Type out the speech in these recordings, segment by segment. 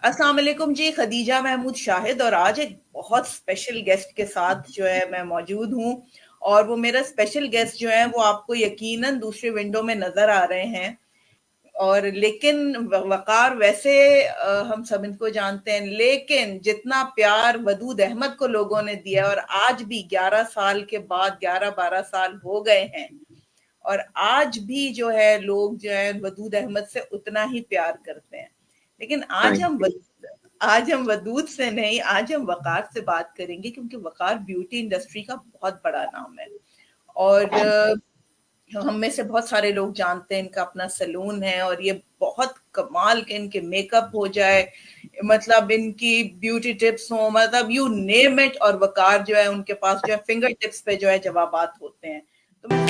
अस्सलाम वालेकुम जी, खदीजा महमूद शाहिद और आज एक बहुत स्पेशल गेस्ट के साथ जो है मैं मौजूद हूँ। और वो मेरा स्पेशल गेस्ट जो है वो आपको यकीनन दूसरे विंडो में नजर आ रहे हैं। और लेकिन वकार वैसे हम सब इनको जानते हैं, लेकिन जितना प्यार वदूद अहमद को लोगों ने दिया और आज भी 11 साल के बाद 11-12 साल हो गए हैं और आज भी जो है लोग जो है वदूद अहमद से उतना ही प्यार करते हैं। लेकिन आज हम वदूद से नहीं, आज हम वकार से बात करेंगे क्योंकि वकार ब्यूटी इंडस्ट्री का बहुत बड़ा नाम है। और हम में से बहुत सारे लोग जानते हैं इनका अपना सैलून है और ये बहुत कमाल के इनके मेकअप हो जाए, मतलब इनकी ब्यूटी टिप्स हो, मतलब यू नेम इट। और वकार जो है उनके पास जो है फिंगर टिप्स पे जो है जवाबात होते हैं। तो मैं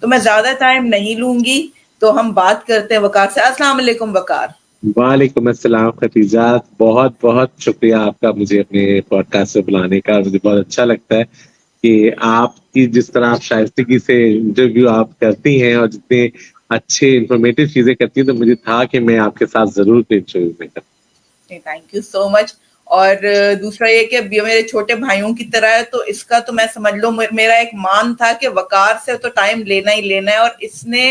मैं ज्यादा टाइम नहीं लूंगी, तो हम बात करते हैं वकार से। अस्सलाम वालेकुम वकार। वालेकुम अस्सलाम खतीजा, बहुत बहुत शुक्रिया आपका मुझे अपने पॉडकास्ट से बुलाने का। मुझे बहुत अच्छा लगता है कि आपकी जिस तरह आप शाइस्तगी से इंटरव्यू आप करती हैं और जितने अच्छे इंफॉर्मेटिव चीजें करती हैं, तो मुझे था कि मैं आपके साथ जरूर इंटरव्यू में करूँ। Thank you so much. और दूसरा ये कि अब ये मेरे छोटे भाइयों की तरह है, तो इसका तो मैं समझ लो मेरा एक मान था कि वकार से तो टाइम लेना ही लेना है। और इसने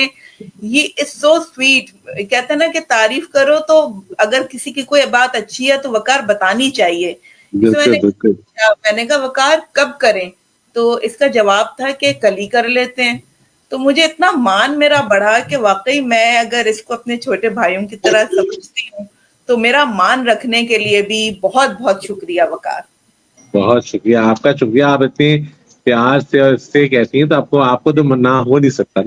ये इज सो स्वीट, कहते हैं ना कि तारीफ करो तो अगर किसी की कोई बात अच्छी है तो वकार बतानी चाहिए। मैंने कहा वकार कब करें, तो इसका जवाब था कि कल ही कर लेते हैं। तो मुझे इतना मान मेरा बढ़ा कि वाकई मैं अगर इसको अपने छोटे भाइयों की तरह समझती हूँ, तो मेरा मान रखने के लिए भी बहुत बहुत शुक्रिया वकार। बहुत शुक्रिया आपका, शुक्रिया। आप इतने प्यार से कहती हैं तो आपको तो ना हो नहीं सकता।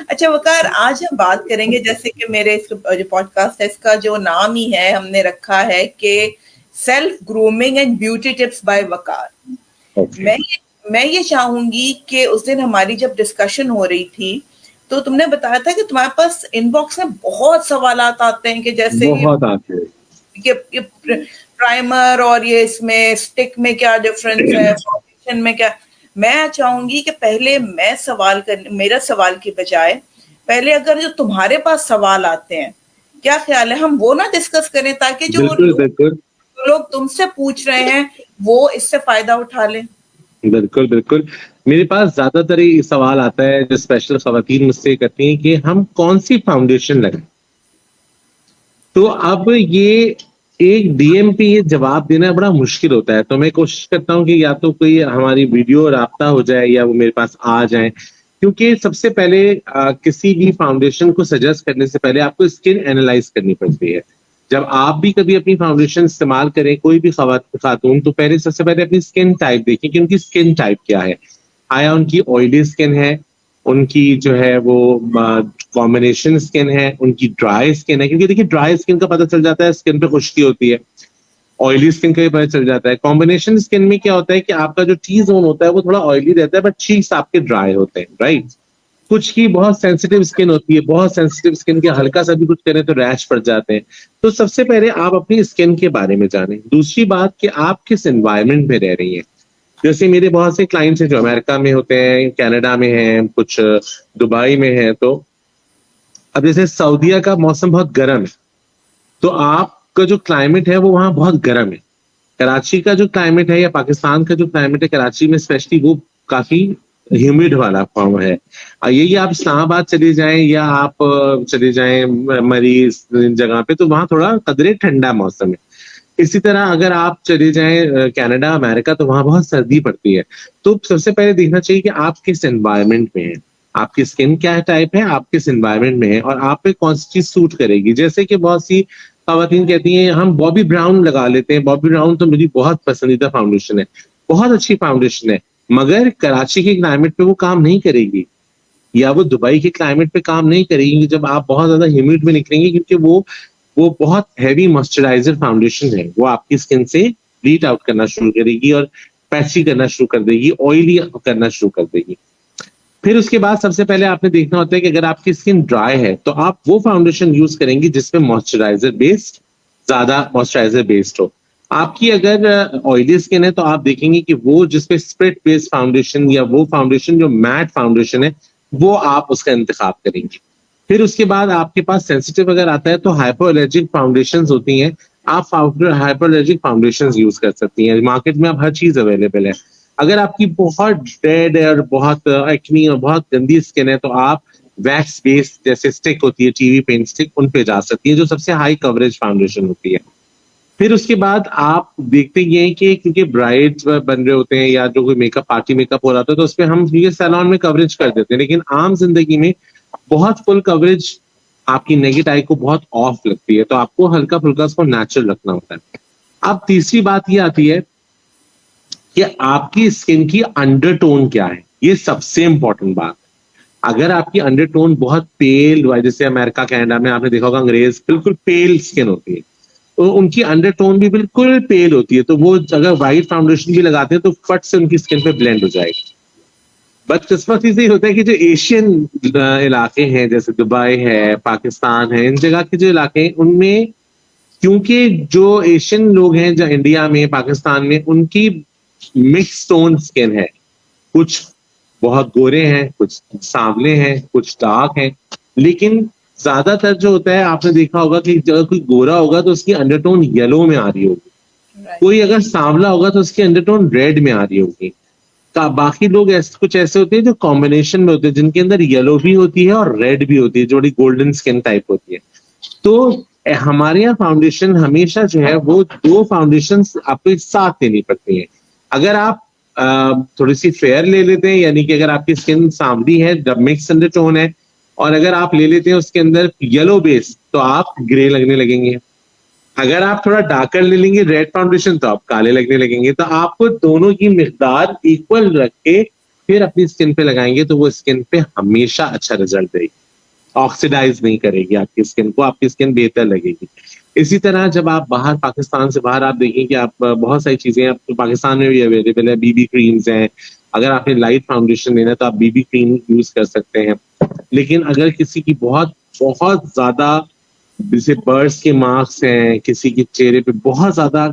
अच्छा वकार, आज हम बात करेंगे, जैसे कि मेरे जो पॉडकास्ट है इसका जो नाम ही है हमने रखा है कि self grooming and beauty tips by Waqar. मैं ये चाहूंगी कि उस दिन हमारी जब डिस्कशन हो रही थी तो तुमने बताया था कि तुम्हारे पास इनबॉक्स में बहुत सवालात आते हैं कि जैसे बहुत आते हैं ये प्राइमर और ये इसमें स्टिक में क्या डिफरेंस है, फाउंडेशन में क्या। मैं चाहूंगी कि पहले मेरा सवाल की बजाय पहले अगर जो तुम्हारे पास सवाल आते हैं, क्या ख्याल है हम वो ना डिस्कस करें, ताकि जो लोग तुमसे पूछ रहे हैं वो इससे फायदा उठा लें। बिल्कुल बिल्कुल। मेरे पास ज्यादातर ये सवाल आता है जो स्पेशल खवातीन मुझसे करती हैं कि हम कौन सी फाउंडेशन लगाएं। तो अब ये एक डीएम पे ये जवाब देना बड़ा मुश्किल होता है, तो मैं कोशिश करता हूँ कि या तो कोई हमारी वीडियो राब्ता हो जाए या वो मेरे पास आ जाए। क्योंकि सबसे पहले किसी भी फाउंडेशन को सजेस्ट करने से पहले आपको स्किन एनालाइज करनी पड़ती है। जब आप भी कभी अपनी फाउंडेशन इस्तेमाल करें, कोई भी खातून, तो पहले सबसे पहले अपनी स्किन टाइप देखें कि उनकी स्किन टाइप क्या है। आया उनकी ऑयली स्किन है, उनकी जो है वो कॉम्बिनेशन स्किन है, उनकी ड्राई स्किन है। क्योंकि देखिए ड्राई स्किन का पता चल जाता है, स्किन पे खुश्की होती है। ऑयली स्किन का भी पता चल जाता है। कॉम्बिनेशन स्किन में क्या होता है कि आपका जो टी जोन होता है वो थोड़ा ऑयली रहता है, बट चीक्स आपके ड्राई होते हैं, राइट। कुछ की बहुत सेंसिटिव स्किन होती है, बहुत सेंसिटिव स्किन के हल्का सा भी कुछ करें तो रैश पड़ जाते हैं। तो सबसे पहले आप अपनी स्किन के बारे में जानें। दूसरी बात कि आप किस एनवायरनमेंट में रह रही हैं। जैसे मेरे बहुत से क्लाइंट्स हैं जो अमेरिका में होते हैं, कनाडा में हैं, कुछ दुबई में हैं। तो अब जैसे सऊदीया का मौसम बहुत गर्म है, तो आपका जो क्लाइमेट है वो वहाँ बहुत गर्म है। कराची का जो क्लाइमेट है या पाकिस्तान का जो क्लाइमेट है कराची में स्पेशली, वो काफी ह्यूमिड वाला फॉर्म है। यही आप इस्लामाबाद चले जाएं या आप चले जाएं मरीज जगह पे, तो वहाँ थोड़ा कदरे ठंडा मौसम है। इसी तरह अगर आप चले जाएं कनाडा, अमेरिका, तो वहां बहुत सर्दी पड़ती है। तो सबसे पहले देखना चाहिए कि आप किस एनवायरनमेंट में हैं, आपकी स्किन क्या टाइप है, आप किस एनवायरनमेंट में हैं और आप पे कौन सी चीज सूट करेगी। जैसे कि बहुत सी खवातीन कहती हैं हम बॉबी ब्राउन लगा लेते हैं। बॉबी ब्राउन तो मेरी बहुत पसंदीदा फाउंडेशन है, बहुत अच्छी फाउंडेशन है, मगर कराची के क्लाइमेट पे वो काम नहीं करेगी। या वो दुबई के क्लाइमेट पे काम नहीं करेगी जब आप बहुत ज्यादा ह्यूमिड में निकलेंगे, क्योंकि वो बहुत हैवी मॉइस्चराइजर फाउंडेशन है, वो आपकी स्किन से ब्लीड आउट करना शुरू करेगी और पैची करना शुरू कर देगी, ऑयली करना शुरू कर देगी। फिर उसके बाद सबसे पहले आपने देखना होता है कि अगर आपकी स्किन ड्राई है तो आप वो फाउंडेशन यूज करेंगे जिसमें मॉइस्चराइजर बेस्ड, ज्यादा मॉइस्चराइजर बेस्ड हो। आपकी अगर ऑयली स्किन है तो आप देखेंगे कि वो जिसपे स्प्रेड बेस्ड फाउंडेशन या वो फाउंडेशन जो मैट फाउंडेशन है वो आप उसका इंतखाब करेंगे। फिर उसके बाद आपके पास सेंसिटिव अगर आता है तो हाइपोएलर्जिक फाउंडेशन होती हैं, आप हाइपोएलर्जिक फाउंडेशन यूज कर सकती हैं। मार्केट में अब हर चीज अवेलेबल है। अगर आपकी बहुत डेड है और बहुत एक्नी और बहुत गंदी स्किन है तो आप वैक्स बेस्ड जैसे स्टिक होती है, टीवी पेंट स्टिक, उन पे जा सकती है जो सबसे हाई कवरेज फाउंडेशन होती है। फिर उसके बाद आप देखते ये हैं कि क्योंकि ब्राइड्स बन रहे होते हैं या जो कोई मेकअप पार्टी मेकअप हो रहा था तो उसमें हम ये सैलून में कवरेज कर देते हैं, लेकिन आम जिंदगी में बहुत फुल कवरेज आपकी नेगेट आई को बहुत ऑफ लगती है, तो आपको हल्का फुल्का उसको नेचुरल रखना होता है। अब तीसरी बात ये आती है कि आपकी स्किन की अंडरटोन क्या है, ये सबसे इंपॉर्टेंट बात। अगर आपकी अंडरटोन बहुत पेल, जैसे अमेरिका कनाडा में आपने देखा होगा अंग्रेज बिल्कुल पेल स्किन होती है, तो उनकी अंडरटोन भी बिल्कुल पेल होती है, तो वो अगर व्हाइट फाउंडेशन भी लगाते हैं तो फट से उनकी स्किन पे ब्लेंड हो जाएगी। बदकिस्मती से होता है कि जो एशियन इलाके हैं जैसे दुबई है, पाकिस्तान है, इन जगह के जो इलाके हैं उनमें क्योंकि जो एशियन लोग हैं जो इंडिया में पाकिस्तान में उनकी मिक्स टोन स्किन है, कुछ बहुत गोरे हैं, कुछ सांवले हैं, कुछ डार्क हैं, लेकिन ज्यादातर जो होता है आपने देखा होगा कि जब कोई गोरा होगा तो उसकी अंडरटोन येलो में आ रही होगी, कोई अगर सांवला होगा तो उसकी अंडरटोन रेड में आ रही होगी। बाकी लोग कुछ ऐसे होते हैं जो कॉम्बिनेशन में होते हैं जिनके अंदर येलो भी होती है और रेड भी होती है, जो बड़ी गोल्डन स्किन टाइप होती है। तो हमारे यहाँ फाउंडेशन हमेशा जो है वो दो फाउंडेशन आपको एक साथ लेनी पड़ती है। अगर आप थोड़ी सी फेयर ले लेते हैं, यानी कि अगर आपकी स्किन सांवली है जब मिक्स अंडरटोन है, और अगर आप ले लेते हैं उसके अंदर येलो बेस तो आप ग्रे लगने लगेंगे। अगर आप थोड़ा डार्कर ले लेंगे रेड फाउंडेशन तो आप काले लगने लगेंगे। तो आपको दोनों की मिकदार इक्वल रख के फिर अपनी स्किन पे लगाएंगे तो वो स्किन पे हमेशा अच्छा रिजल्ट देगी, ऑक्सीडाइज नहीं करेगी आपकी स्किन को, आपकी स्किन बेहतर लगेगी। इसी तरह जब आप बाहर पाकिस्तान से बाहर आप देखें कि आप बहुत सारी चीजें आप पाकिस्तान में भी अवेलेबल है, बीबी क्रीम्स हैं। अगर आपने लाइट फाउंडेशन लेना है तो आप बीबी क्रीम यूज कर सकते हैं। लेकिन अगर किसी की बहुत बहुत ज्यादा जैसे बर्ड्स के मार्क्स हैं, किसी के चेहरे पे बहुत ज्यादा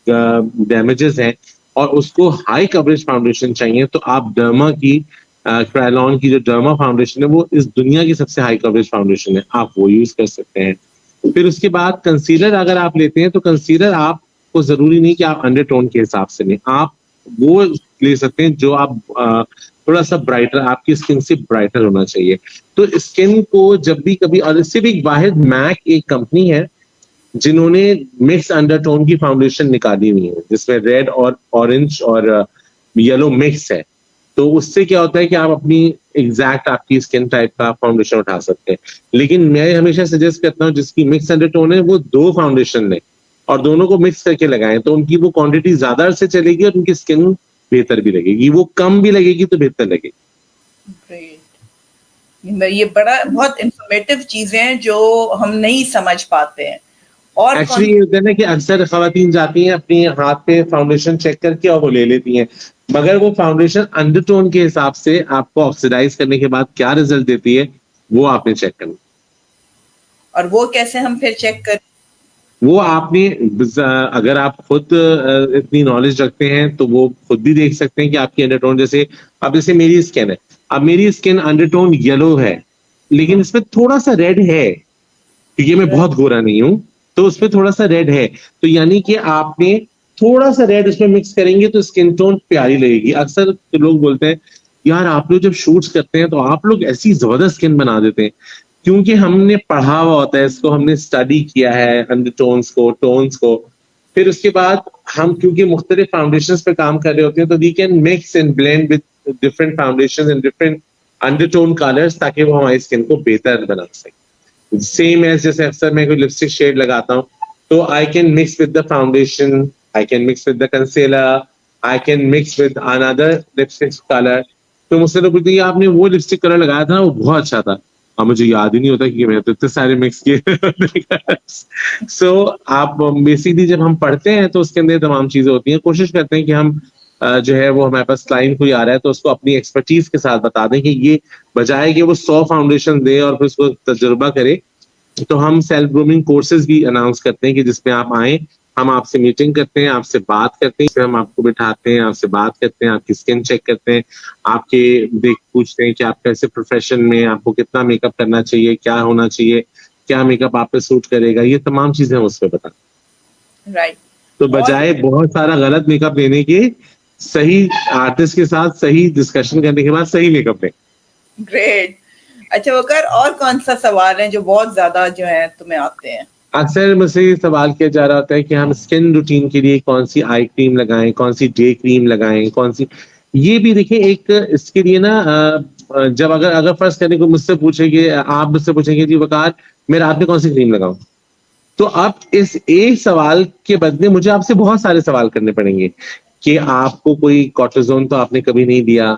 डैमेजेस हैं और उसको हाई कवरेज फाउंडेशन चाहिए तो आप डर्मा की क्रायलॉन की जो डर्मा फाउंडेशन है वो इस दुनिया की सबसे हाई कवरेज फाउंडेशन है, आप वो यूज कर सकते हैं। फिर उसके बाद कंसीलर अगर आप लेते हैं तो कंसीलर आपको जरूरी नहीं कि आप अंडरटोन के हिसाब से लें, आप वो ले सकते हैं जो आप थोड़ा सा ब्राइटर, आपकी स्किन से ब्राइटर होना चाहिए। तो स्किन को जब भी कभी, और इससे भी एक वाहिद मैक एक कंपनी है जिन्होंने मिक्स अंडरटोन की फाउंडेशन निकाली हुई है जिसमें रेड और ऑरेंज और येलो मिक्स है, तो उससे क्या होता है कि आप अपनी एग्जैक्ट आपकी स्किन टाइप का फाउंडेशन उठा सकते हैं। लेकिन मैं हमेशा सजेस्ट करता हूँ जिसकी मिक्स अंडरटोन है वो दो फाउंडेशन लें और दोनों को मिक्स करके लगाएं, तो उनकी वो क्वांटिटी ज्यादा से चलेगी और उनकी स्किन बेहतर भी लगेगी, वो कम भी लगेगी तो बेहतर लगेगी। ग्रेट, ये बड़ा बहुत इंफॉर्मेटिव चीजें हैं जो हम नहीं समझ पाते हैं। और एक्चुअली ये होता है ना कि अक्सर खवातीन जाती हैं अपनी हाथ पे फाउंडेशन चेक करके और वो ले लेती हैं, मगर वो फाउंडेशन अंडरटोन के हिसाब से आपको ऑक्सीडाइज करने के बाद क्या रिजल्ट देती है वो आपने चेक करना। और वो कैसे हम फिर चेक करें? वो आपने अगर आप खुद इतनी नॉलेज रखते हैं तो वो खुद भी देख सकते हैं कि आपकी अंडरटोन, जैसे अब जैसे मेरी स्किन है, अब मेरी स्किन अंडरटोन येलो है लेकिन इसमें थोड़ा सा रेड है क्योंकि मैं बहुत गोरा नहीं हूं, तो उसमें थोड़ा सा रेड है, तो यानी कि आपने थोड़ा सा रेड उसमें मिक्स करेंगे तो स्किन टोन प्यारी लगेगी। अक्सर तो लोग बोलते हैं यार आप लोग जब शूट्स करते हैं तो आप लोग ऐसी जबरदस्त स्किन बना देते हैं, क्योंकि हमने पढ़ा हुआ होता है इसको, हमने स्टडी किया है अंडरटोन्स को, टोन्स को। फिर उसके बाद हम क्योंकि मुख्तलिफ फाउंडेशंस पे काम कर रहे होते हैं तो we can mix and blend with different foundations and different undertone colours ताकि वो हमारी स्किन को बेहतर बना सके। सेम एज जैसे अक्सर मैं कोई लिपस्टिक शेड लगाता हूँ तो I can mix with the foundation, I can mix with the concealer, I can mix with another lipstick colour, तो मुझसे तो पूछते हैं कि आपने वो लिपस्टिक कलर लगाया था ना, वो बहुत अच्छा था। अब मुझे याद ही नहीं होता कि मैंने तो इतने सारे मिक्स किए। सो आप बेसिकली जब हम पढ़ते हैं तो उसके अंदर तमाम चीजें होती हैं, कोशिश करते हैं कि हम जो है वो हमारे पास क्लाइंट कोई आ रहा है तो उसको अपनी एक्सपर्टीज के साथ बता दें कि ये, बजाय कि वो 100 फाउंडेशन दे और फिर उसको तजुर्बा करे, तो हम सेल्फ ग्रूमिंग कोर्सेज भी अनाउंस करते हैं कि जिसमें आप आए, हम आपसे मीटिंग करते हैं, आपसे बात करते हैं, फिर हम आपको बिठाते हैं, आपसे बात करते हैं, आपकी स्किन चेक करते हैं, आपके देख पूछते हैं कि आप कैसे प्रोफेशन में, आपको कितना मेकअप करना चाहिए, क्या होना चाहिए, क्या मेकअप आप पे सूट करेगा, ये तमाम चीजें हम उसमें बताते हैं। राइट। तो और बजाय बहुत सारा गलत मेकअप लेने के, सही आर्टिस्ट के साथ सही डिस्कशन करने के बाद सही मेकअप लें। ग्रेट। अच्छा वकार, और कौन सा सवाल है जो बहुत ज्यादा जो है तुम्हें आते हैं? अक्सर मुझसे ये सवाल किया जा रहा होता है कि हम स्किन रूटीन के लिए कौन सी आई क्रीम लगाएं, कौन सी डे क्रीम लगाएं, कौन सी, ये भी देखिए एक इसके लिए ना जब अगर अगर फर्स्ट करने को मुझसे पूछेंगे, आप मुझसे पूछेंगे जी वकार मैं रात में कौन सी क्रीम लगाऊं, तो आप इस एक सवाल के बदले मुझे आपसे बहुत सारे सवाल करने पड़ेंगे कि आपको कोई कॉर्टिजोन तो आपने कभी नहीं दिया,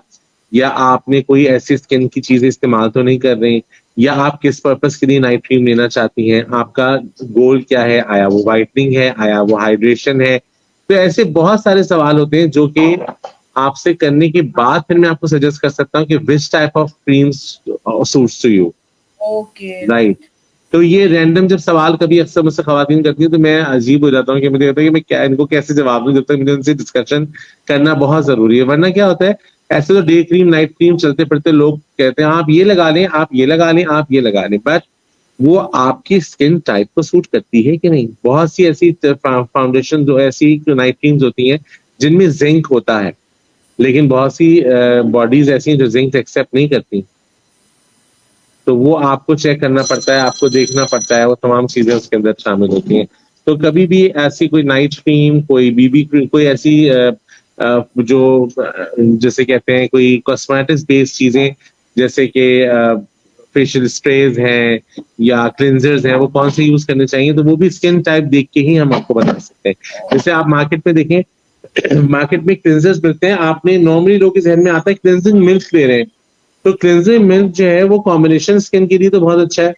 या आपने कोई ऐसी स्किन की चीजें इस्तेमाल तो नहीं कर रहे, या आप किस पर्पस के लिए नाइट क्रीम लेना चाहती हैं, आपका गोल क्या है, आया वो वाइटनिंग है, आया वो हाइड्रेशन है। तो ऐसे बहुत सारे सवाल होते हैं जो कि आपसे करने के बाद फिर मैं आपको सजेस्ट कर सकता हूँ कि which type of creams suits to you. Okay right. तो ये रैंडम जब सवाल कभी अक्सर मुझसे खवातीन करती है तो मैं अजीब हो जाता हूँ कि मुझे लगता है कि मैं क्या इनको कैसे जवाब दूं, जब तक मुझे उनसे डिस्कशन करना बहुत जरूरी है। वरना क्या होता है, ऐसे तो डे क्रीम नाइट क्रीम चलते फिरते लोग कहते हैं आप ये लगा लें, आप ये लगा लें, आप ये लगा लें, बट वो आपकी स्किन टाइप को सूट करती है कि नहीं। बहुत सी ऐसी फाउंडेशन जो ऐसी नाइट क्रीम्स होती हैं जिनमें जिंक होता है, लेकिन बहुत सी बॉडीज ऐसी हैं जो जिंक एक्सेप्ट नहीं करती, तो वो आपको चेक करना पड़ता है, आपको देखना पड़ता है, वो तमाम चीजें उसके अंदर शामिल होती हैं। तो कभी भी ऐसी कोई नाइट क्रीम, कोई बीबी क्रीम, कोई ऐसी जो जैसे कहते हैं कोई कॉस्मेटिक्स बेस्ड चीजें, जैसे कि फेशियल स्प्रेज हैं या क्लिनजर्स हैं, वो कौन से यूज करने चाहिए, तो वो भी स्किन टाइप देख के ही हम आपको बता सकते हैं। जैसे आप मार्केट में देखें, मार्केट में क्लिनजर्स मिलते हैं, आपने नॉर्मली लोग के जहन में आता है क्लिनजिंग मिल्क ले रहे हैं, तो क्लिनजिंग मिल्क जो है वो कॉम्बिनेशन स्किन के लिए तो बहुत अच्छा है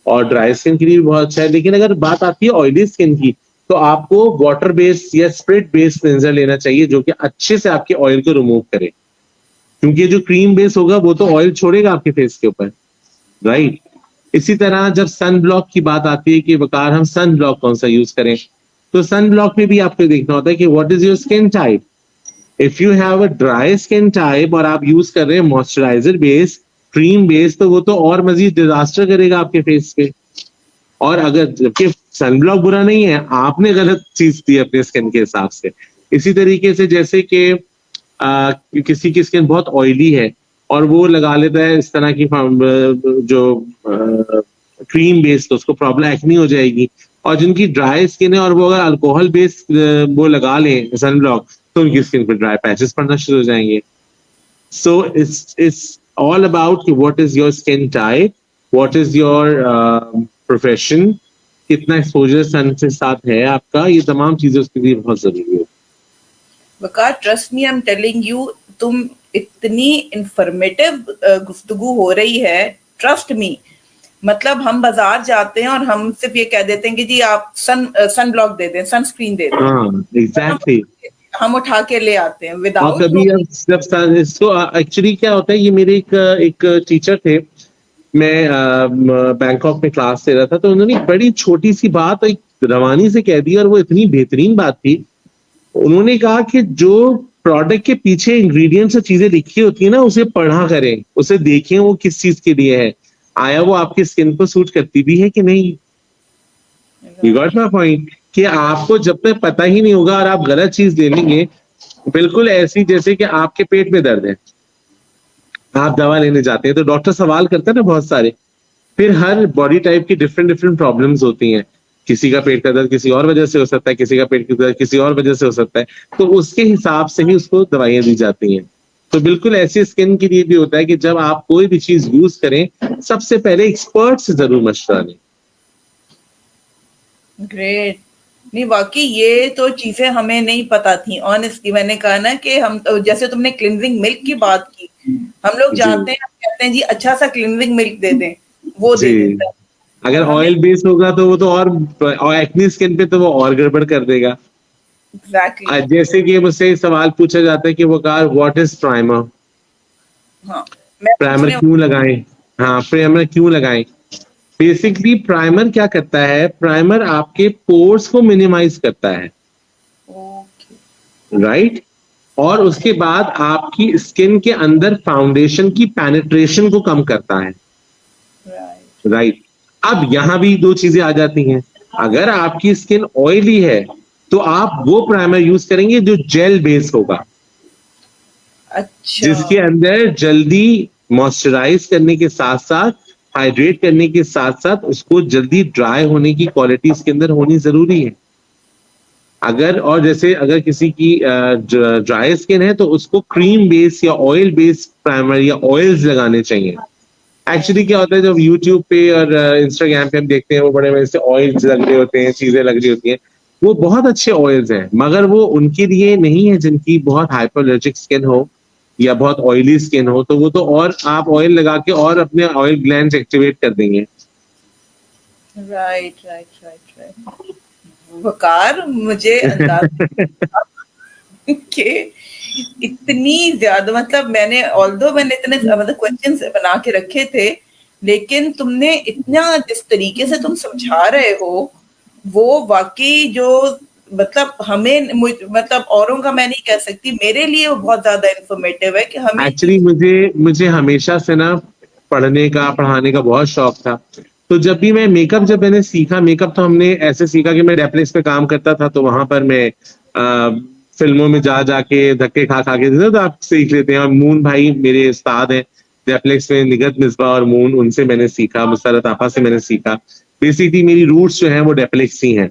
और ड्राई स्किन के लिए भी बहुत अच्छा है, लेकिन अगर बात आती है ऑयली स्किन की तो आपको वाटर बेस्ड या स्प्रिट बेस्ड क्लिनजर लेना चाहिए जो कि अच्छे से आपके ऑयल को रिमूव करे, क्योंकि जो क्रीम बेस होगा वो तो ऑयल छोड़ेगा आपके फेस के ऊपर। राइट। इसी तरह जब सन ब्लॉक की बात आती है कि वकार हम सन ब्लॉक कौन सा यूज करें, तो सन ब्लॉक में भी आपको देखना होता है कि what is your skin type. If you have a dry skin type और आप यूज कर रहे हैं मॉइस्चराइजर बेस, क्रीम बेस, तो वो तो और मजीद डिजास्टर करेगा आपके फेस पे। और अगर जबकि सनब्लॉक बुरा नहीं है, आपने गलत चीज दी अपने स्किन के हिसाब से। इसी तरीके से जैसे कि किसी की स्किन बहुत ऑयली है और वो लगा लेता है इस तरह की जो क्रीम बेस्ड, तो उसको प्रॉब्लम एक्नी हो जाएगी। और जिनकी ड्राई स्किन है और वो अगर अल्कोहल बेस्ड वो लगा लें सनब्लॉक, तो उनकी स्किन पर ड्राई पैचेस पड़ना शुरू हो जाएंगे। सो इट्स ऑल अबाउट कि what is your skin type, what is your profession, कितना एक्सपोजर सन के साथ है आपका, ये तमाम चीजें उसके लिए बहुत जरूरी है। Waqar trust me I am telling you, तुम इतनी इंफॉर्मेटिव गुफ्तगू हो रही है, ट्रस्ट मी। मतलब हम बाजार जाते हैं और हम सिर्फ ये कह देते हैं कि जी आप सन ब्लॉक दे दें, सनस्क्रीन दे दें, हाँ एग्जैक्टली। हम उठा के ले आते हैं और विदाउट कभी जब इसको एक्चुअली क्या होता है, ये मेरे एक टीचर थे, मैं बैंकॉक में क्लास ले रहा था, तो उन्होंने एक बड़ी छोटी सी बात एक रवानी से कह दी और वो इतनी बेहतरीन बात थी। उन्होंने कहा कि जो प्रोडक्ट के पीछे इंग्रेडिएंट्स और चीजें लिखी होती है ना, उसे पढ़ा करें, उसे देखें वो किस चीज के लिए है, आया वो आपकी स्किन को सूट करती भी है कि नहीं। यू गॉट माय पॉइंट, कि आपको जब तक पता ही नहीं होगा और आप गलत चीज ले लेंगे, बिल्कुल ऐसी जैसे कि आपके पेट में दर्द है, आप दवा लेने जाते हैं तो डॉक्टर सवाल करता है ना बहुत सारे, फिर हर बॉडी टाइप की डिफरेंट डिफरेंट प्रॉब्लम्स होती हैं। किसी का पेट का दर्द किसी और वजह से हो सकता है, किसी का पेट का दर्द किसी और वजह से हो सकता है, तो उसके हिसाब से ही उसको दवाइयां दी जाती हैं। तो बिल्कुल ऐसी स्किन के लिए भी होता है कि जब आप कोई भी चीज यूज करें, सबसे पहले एक्सपर्ट से जरूर मशवरा लें। ग्रेट। नहीं वाकई ये तो चीजें हमें नहीं पता थी ऑनेस्टली। मैंने कहा ना कि हम जैसे तुमने क्लिनजिंग मिल्क की बात की, हम लोग जी जाते हैं, हम कहते हैं जी अच्छा सा क्लिनजिंग मिल्क दे दें, वो दे जी। देता है। अगर और हमें ऑयल बेस्ड होगा तो वो तो और एक्ने स्किन पे तो वो और गड़बड़ कर देगा। एग्जैक्टली जैसे कि मुझसे सवाल पूछा जाता है कि वो कार व्हाट इज प्राइमर, हाँ मैं प्राइमर पूछने क्यों लगाएं। हाँ, प्राइमर क्यों लगाएं। बेसिकली प्राइमर क्या करता है, प्राइमर आपके पोर्स को मिनिमाइज करता है, ओके राइट। और उसके बाद आपकी स्किन के अंदर फाउंडेशन की पेनिट्रेशन को कम करता है, राइट राइट। अब यहां भी दो चीजें आ जाती हैं। अगर आपकी स्किन ऑयली है तो आप वो प्राइमर यूज करेंगे जो जेल बेस्ड होगा, अच्छा जिसके अंदर जल्दी मॉइस्चराइज करने के साथ साथ, हाइड्रेट करने के साथ साथ उसको जल्दी ड्राई होने की क्वालिटी इसके अंदर होनी जरूरी है। अगर और जैसे अगर किसी की ड्राई स्किन है तो उसको क्रीम बेस या ऑयल बेस्ड प्राइमर या ऑयल्स लगाने चाहिए। एक्चुअली क्या होता है, जब यूट्यूब पे और इंस्टाग्राम पे हम देखते हैं वो बड़े बड़े से ऑयल्स लग रहे होते हैं, चीजें लग रही होती हैं, वो बहुत अच्छे ऑयल्स हैं, मगर वो उनके लिए नहीं है जिनकी बहुत हाइपरलर्जिक स्किन हो या बहुत ऑयली स्किन हो। तो वो तो और आप ऑयल लगा के और अपने ऑयल ग्लैंड्स एक्टिवेट कर देंगे। Right right right right. Waqar मुझे अंदाजा कि इतनी ज्यादा, मतलब मैंने ऑल्दो मैंने इतने मतलब क्वेश्चंस बना के रखे थे, लेकिन तुमने इतना जिस तरीके से तुम समझा रहे हो वो वाकई जो मतलब हमें मतलब औरों का मैं नहीं कह सकती, मेरे लिए वो बहुत ज्यादा इंफॉर्मेटिव है कि हमें एक्चुअली चीज। मुझे मुझे हमेशा से ना पढ़ने का पढ़ाने का बहुत शौक था। तो जब भी मैं मेकअप, जब मैंने सीखा मेकअप, तो हमने ऐसे सीखा कि मैं डेप्लेक्स पे काम करता था, तो वहां पर मैं फिल्मों में जा जाके धक्के खा खा के, तो आप सीख लेते हैं। और मून भाई मेरे उस्ताद हैं डेप्लेक्स में, निगत मिसबा और मून, उनसे मैंने सीखा, मुसरत आपा से मैंने सीखा। बेसिकली मेरी रूट्स जो है वो डेप्लेक्स ही हैं।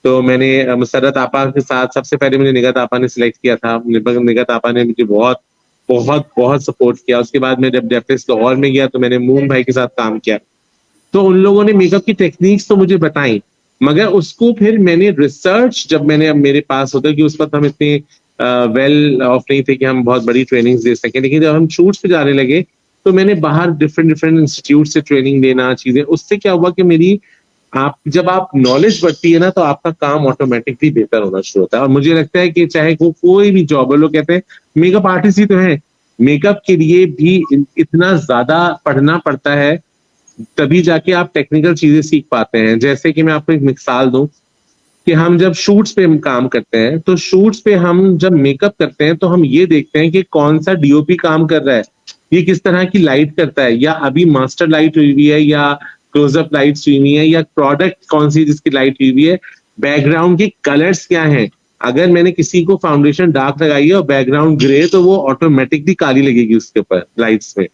तो मैंने मुसरत आपा के साथ सबसे पहले मुझे निगत आपा ने सिलेक्ट किया था। निगत आपा ने मुझे बहुत बहुत बहुत सपोर्ट किया। उसके बाद मैं जब डेफिस लाहौर में गया तो मैंने मून भाई के साथ काम किया। तो उन लोगों ने मेकअप की टेक्निक्स तो मुझे बताई, मगर उसको फिर मैंने रिसर्च, जब मैंने, अब मेरे पास होता कि उस वक्त हम इतने वेल ऑफ नहीं थे कि हम बहुत बड़ी ट्रेनिंग्स दे सकें, लेकिन जब हम शूट्स पे जाने लगे तो मैंने बाहर डिफरेंट डिफरेंट इंस्टीट्यूट से ट्रेनिंग लेना चीजें, उससे क्या हुआ कि मेरी, आप जब आप नॉलेज बढ़ती है ना तो आपका काम ऑटोमेटिकली बेहतर होना शुरू होता है। और मुझे लगता है कि चाहे वो कोई भी जॉब है, लोग कहते हैं मेकअप आर्टिस्ट ही तो है, मेकअप के लिए भी इतना ज्यादा पढ़ना पड़ता है, तभी जाके आप टेक्निकल चीजें सीख पाते हैं। जैसे कि मैं आपको एक मिसाल दूं कि हम जब शूट्स पे हम काम करते हैं, तो शूट्स पे हम जब मेकअप करते हैं तो हम ये देखते हैं कि कौन सा डीओपी काम कर रहा है, ये किस तरह की लाइट करता है, या अभी मास्टर लाइट हुई हुई है या क्लोजअप लाइट हुई हुई है, या प्रोडक्ट कौन सी जिसकी लाइट हुई हुई है, बैकग्राउंड के कलर्स क्या हैं। अगर मैंने किसी को फाउंडेशन डार्क लगाई है और बैकग्राउंड ग्रे, तो वो ऑटोमेटिकली काली लगेगी उसके ऊपर लाइट्स में।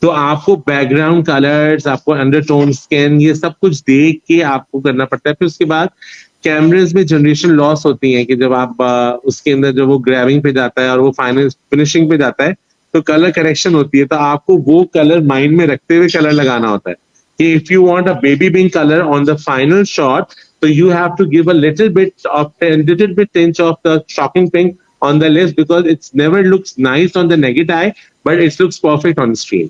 तो आपको बैकग्राउंड कलर्स, आपको अंडरटोन स्किन, ये सब कुछ देख के आपको करना पड़ता है। फिर उसके बाद कैमरेज में जनरेशन लॉस होती है कि जब आप उसके अंदर जब वो ग्रैबिंग पे जाता है और वो फाइनल फिनिशिंग पे जाता है, तो कलर करेक्शन होती है। तो आपको वो कलर माइंड में रखते हुए कलर लगाना होता है कि if you want a baby pink colour on the final shot, तो you have to give a little bit tinge of the shocking pink on the list, because it's never looks nice on the naked eye, but it looks perfect on screen.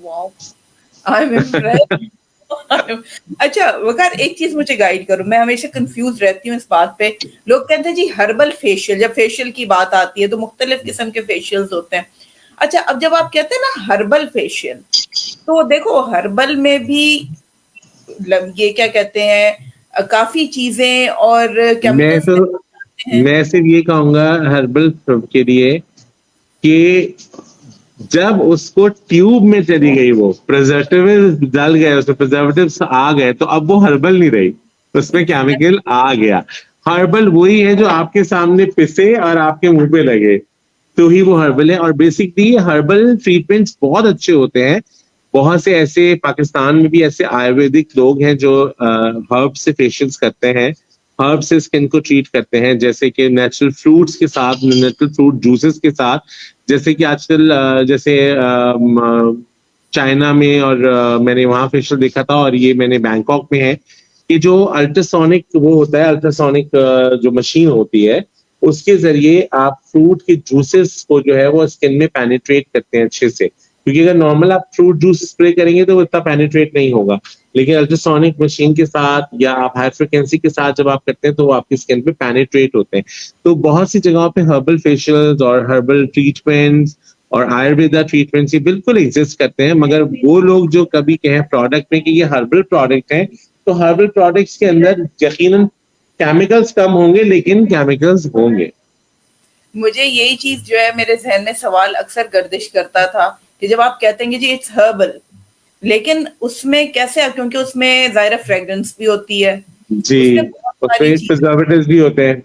Wow, I am impressed. अच्छा वकार, एक चीज मुझे guide करो, मैं हमेशा confuse रहती हूँ इस बात पे। लोग कहते हैं जी हर्बल फेशियल, जब फेशियल की बात आती है तो मुख्तलिफ किस्म के फेशियल्स होते हैं। अच्छा अब जब आप कहते हैं ना हर्बल फेशियल, तो देखो हर्बल में भी ये क्या कहते हैं, काफी चीजें और मैं केमिकल्स तो हैं। मैं सिर्फ ये कहूंगा हर्बल के लिए कि जब उसको ट्यूब में चली गई, वो प्रिजर्वेटिव डल गए, उसमें प्रिजर्वेटिव आ गए, तो अब वो हर्बल नहीं रही, उसमें केमिकल आ गया। हर्बल वही है जो आपके सामने पिसे और आपके मुंह पे लगे, तो ही वो हर्बल है। और बेसिकली हर्बल ट्रीटमेंट्स बहुत अच्छे होते हैं। बहुत से ऐसे पाकिस्तान में भी ऐसे आयुर्वेदिक लोग हैं जो हर्ब से फेशियल्स करते हैं, हर्ब से स्किन को ट्रीट करते हैं, जैसे कि नेचुरल फ्रूट्स के साथ, नेचुरल फ्रूट जूसेस के साथ। जैसे कि आजकल जैसे चाइना में, और मैंने वहाँ फेशियल देखा था, और ये मैंने बैंकॉक में है कि जो अल्ट्रासोनिक वो होता है, अल्ट्रासोनिक जो मशीन होती है, उसके जरिए आप फ्रूट के जूसेस को जो है वो स्किन में पेनिट्रेट करते हैं अच्छे से, क्योंकि अगर नॉर्मल आप फ्रूट जूस स्प्रे करेंगे तो वो इतना पेनिट्रेट नहीं होगा, लेकिन अल्ट्रासोनिक मशीन के साथ या आप हाई फ्रिक्वेंसी के साथ जब आप करते हैं तो वो आपकी स्किन पे पेनिट्रेट होते हैं। तो बहुत सी जगहों पे हर्बल फेशियल्स और हर्बल ट्रीटमेंट्स और आयुर्वेदा ट्रीटमेंट्स ये बिल्कुल एग्जिस्ट करते हैं, मगर वो लोग जो कभी कहें प्रोडक्ट में कि ये हर्बल प्रोडक्ट है, तो हर्बल प्रोडक्ट्स के अंदर यकीनन केमिकल्स कम होंगे, लेकिन केमिकल्स होंगे। मुझे यही चीज जो है मेरे जहन में सवाल अक्सर गर्दिश करता था कि जब आप कहते हैं कि जी इट्स हर्बल, लेकिन उसमें कैसे, क्योंकि उसमें जाहिर फ्रेग्रेंस भी होती है जी, उसमें बहुत सारी उसमें चीजें। प्रिजर्वेटिव्स भी होते हैं।